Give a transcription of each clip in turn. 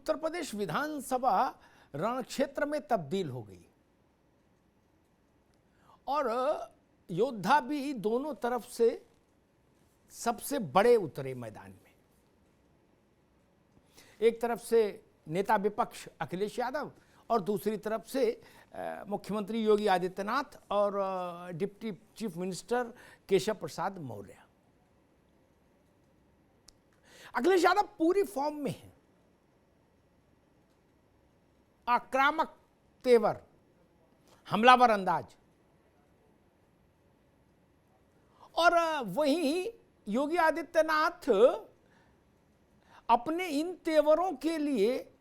उत्तर प्रदेश विधानसभा रणक्षेत्र में तब्दील हो गई और योद्धा भी दोनों तरफ से सबसे बड़े उतरे मैदान में। एक तरफ से नेता विपक्ष अखिलेश यादव और दूसरी तरफ से मुख्यमंत्री योगी आदित्यनाथ और deputy chief minister Keshav Prasad Maurya. Akhilesh Yadav पूरी फॉर्म में है, आक्रामक तेवर, हमलावर अंदाज, और वहीं योगी आदित्यनाथ अपने इन तेवरों के लिए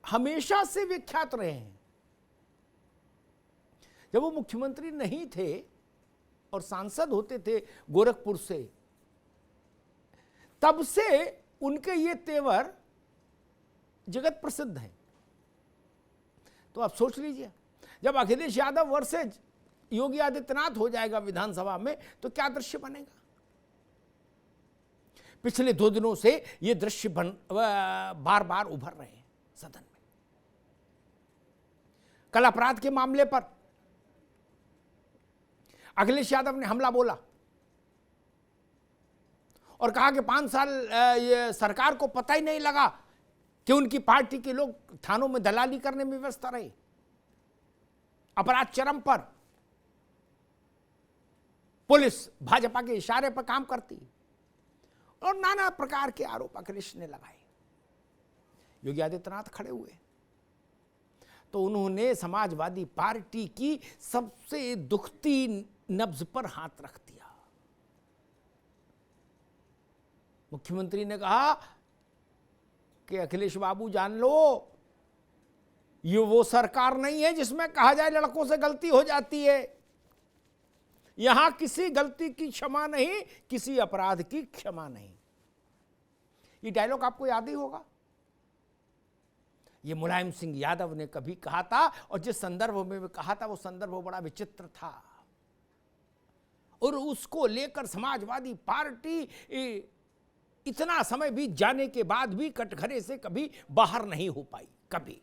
हमेशा से विख्यात रहे हैं। जब वो मुख्यमंत्री नहीं थे और सांसद होते थे गोरखपुर से, तब से उनके ये तेवर जगत प्रसिद्ध हैं। तो आप सोच लीजिए, जब अखिलेश यादव वर्सेज योगी आदित्यनाथ हो जाएगा विधानसभा में तो क्या दृश्य बनेगा। पिछले 2 दिनों से ये दृश्य बार बार उभर रहे हैं सदन में। कल अपराध के मामले पर अखिलेश यादव ने हमला बोला और कहा कि 5 साल ये सरकार को पता ही नहीं लगा कि उनकी पार्टी के लोग थानों में दलाली करने में व्यस्त रहे। अपराध चरम पर, पुलिस भाजपा के इशारे पर काम करती और नाना प्रकार के आरोप अखिलेश ने लगाए। योगी आदित्यनाथ खड़े हुए तो उन्होंने समाजवादी पार्टी की सबसे दुखती नब्ज पर हाथ रख दिया। मुख्यमंत्री ने कहा कि अखिलेश बाबू जान लो, ये वो सरकार नहीं है जिसमें कहा जाए लड़कों से गलती हो जाती है। यहां किसी गलती की क्षमा नहीं, किसी अपराध की क्षमा नहीं। ये डायलॉग आपको याद ही होगा। ये मुलायम सिंह यादव ने कभी कहा था और जिस संदर्भ में कहा था वो संदर्भ बड़ा विचित्र था और उसको लेकर समाजवादी पार्टी इतना समय बीत जाने के बाद भी कटघरे से कभी बाहर नहीं हो पाई। कभी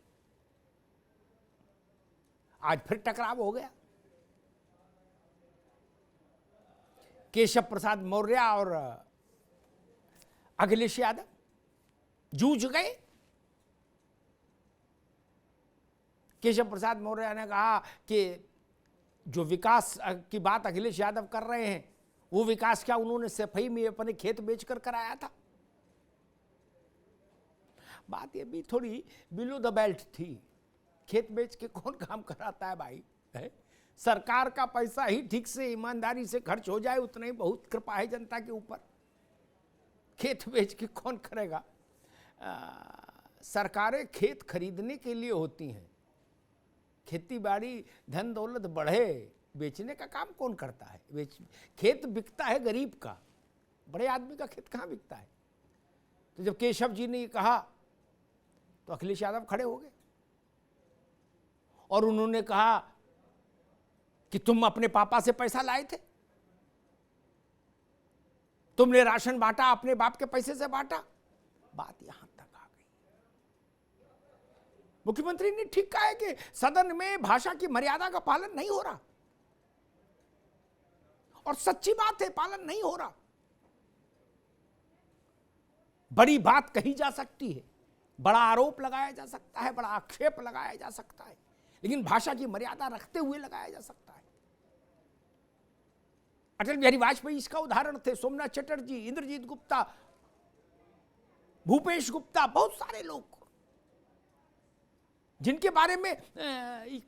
आज फिर टकराव हो गया। केशव प्रसाद मौर्य और अखिलेश यादव जूझ गए। केशव प्रसाद मौर्य ने कहा कि जो विकास की बात अखिलेश यादव कर रहे हैं वो विकास क्या उन्होंने सफाई में अपने खेत बेचकर कराया था। बात ये भी थोड़ी बिलो द बेल्ट थी। खेत बेच के कौन काम कराता है भाई, है? सरकार का पैसा ही ठीक से ईमानदारी से खर्च हो जाए उतना ही बहुत कृपा है जनता के ऊपर। खेत बेच के कौन करेगा। सरकारें खेत खरीदने के लिए होती हैं। खेती बाड़ी धन दौलत बढ़े, बेचने का काम कौन करता है। खेत बिकता है गरीब का, बड़े आदमी का खेत कहाँ बिकता है। तो जब केशव जी ने कहा तो अखिलेश यादव खड़े हो गए और उन्होंने कहा कि तुम अपने पापा से पैसा लाए थे, तुमने राशन बांटा, अपने बाप के पैसे से बांटा। बात यहां तक आ गई। मुख्यमंत्री ने ठीक कहा है कि सदन में भाषा की मर्यादा का पालन नहीं हो रहा और सच्ची बात है, पालन नहीं हो रहा। बड़ी बात कही जा सकती है, बड़ा आरोप लगाया जा सकता है, बड़ा आक्षेप लगाया जा सकता है, लेकिन भाषा की मर्यादा रखते हुए लगाया जा सकता है। अटल बिहारी वाजपेयी इसका उदाहरण थे, सोमनाथ चटर्जी, इंद्रजीत गुप्ता, भूपेश गुप्ता, बहुत सारे लोग जिनके बारे में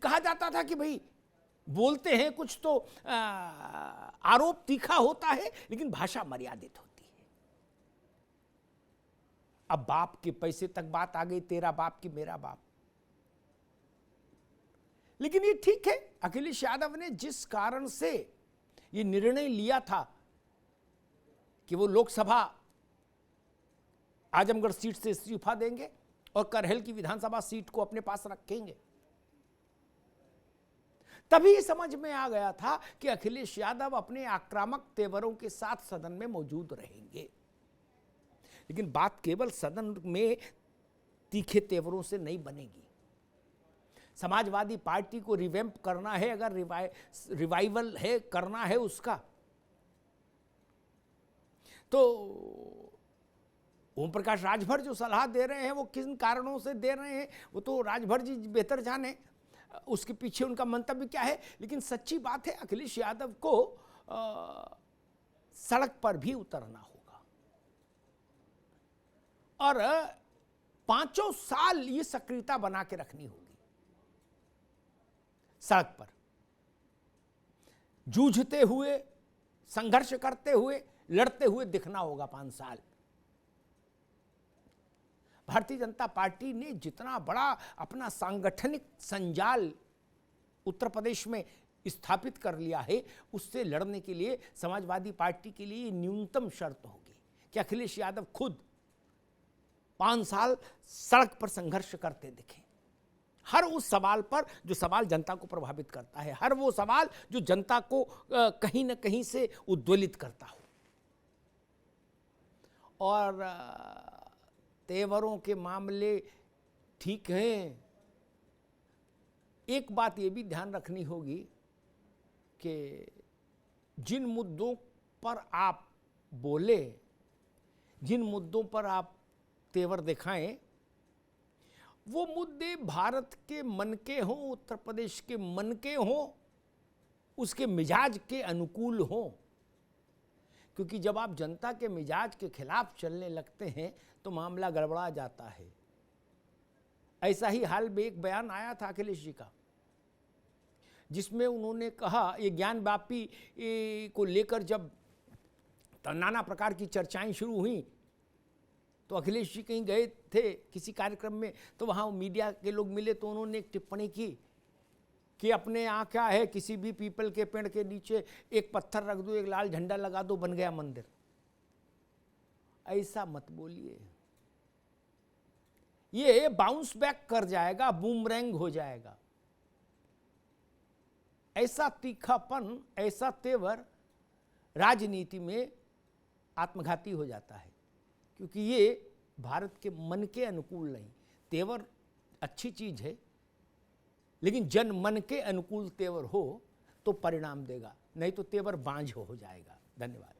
कहा जाता था कि भाई बोलते हैं कुछ तो आरोप तीखा होता है लेकिन भाषा मर्यादित होती है। अब बाप के पैसे तक बात आ गई, तेरा बाप की मेरा बाप। लेकिन ये ठीक है, अखिलेश यादव ने जिस कारण से ये निर्णय लिया था कि वो लोकसभा आजमगढ़ सीट से इस्तीफा देंगे और करहल की विधानसभा सीट को अपने पास रखेंगे, तभी समझ में आ गया था कि अखिलेश यादव अपने आक्रामक तेवरों के साथ सदन में मौजूद रहेंगे। लेकिन बात केवल सदन में तीखे तेवरों से नहीं बनेगी। समाजवादी पार्टी को रिवैम्प करना है, अगर रिवाइवल है करना है उसका, तो ओम प्रकाश राजभर जो सलाह दे रहे हैं वो किन कारणों से दे रहे हैं वो तो राजभर जी बेहतर जाने, उसके पीछे उनका मंतव्य क्या है। लेकिन सच्ची बात है अखिलेश यादव को सड़क पर भी उतरना होगा और 5 साल ये सक्रियता बना के रखनी होगी। सड़क पर जूझते हुए, संघर्ष करते हुए, लड़ते हुए दिखना होगा 5 साल। भारतीय जनता पार्टी ने जितना बड़ा अपना सांगठनिक संजाल उत्तर प्रदेश में स्थापित कर लिया है, उससे लड़ने के लिए समाजवादी पार्टी के लिए न्यूनतम शर्त होगी कि अखिलेश यादव खुद 5 साल सड़क पर संघर्ष करते दिखें। हर उस सवाल पर जो सवाल जनता को प्रभावित करता है, हर वो सवाल जो जनता को कहीं ना कहीं से उद्वेलित करता हो। और तेवरों के मामले ठीक हैं, एक बात ये भी ध्यान रखनी होगी कि जिन मुद्दों पर आप बोले, जिन मुद्दों पर आप तेवर दिखाएं, वो मुद्दे भारत के मन के हों, उत्तर प्रदेश के मन के हों, उसके मिजाज के अनुकूल हों। क्योंकि जब आप जनता के मिजाज के खिलाफ चलने लगते हैं तो मामला गड़बड़ा जाता है। ऐसा ही हाल में एक बयान आया था अखिलेश जी का, जिसमें उन्होंने कहा, ये ज्ञान वापी को लेकर जब नाना प्रकार की चर्चाएं शुरू हुई तो अखिलेश जी कहीं गए थे किसी कार्यक्रम में, तो वहाँ मीडिया के लोग मिले तो उन्होंने एक टिप्पणी की कि अपने यहाँ क्या है, किसी भी पीपल के पेड़ के नीचे एक पत्थर रख दो, एक लाल झंडा लगा दो, बन गया मंदिर। ऐसा मत बोलिए, ये बाउंस बैक कर जाएगा, बूमरैंग हो जाएगा। ऐसा तीखापन, ऐसा तेवर राजनीति में आत्मघाती हो जाता है, क्योंकि ये भारत के मन के अनुकूल नहीं। तेवर अच्छी चीज है, लेकिन जन मन के अनुकूल तेवर हो तो परिणाम देगा, नहीं तो तेवर बांझ हो जाएगा। धन्यवाद।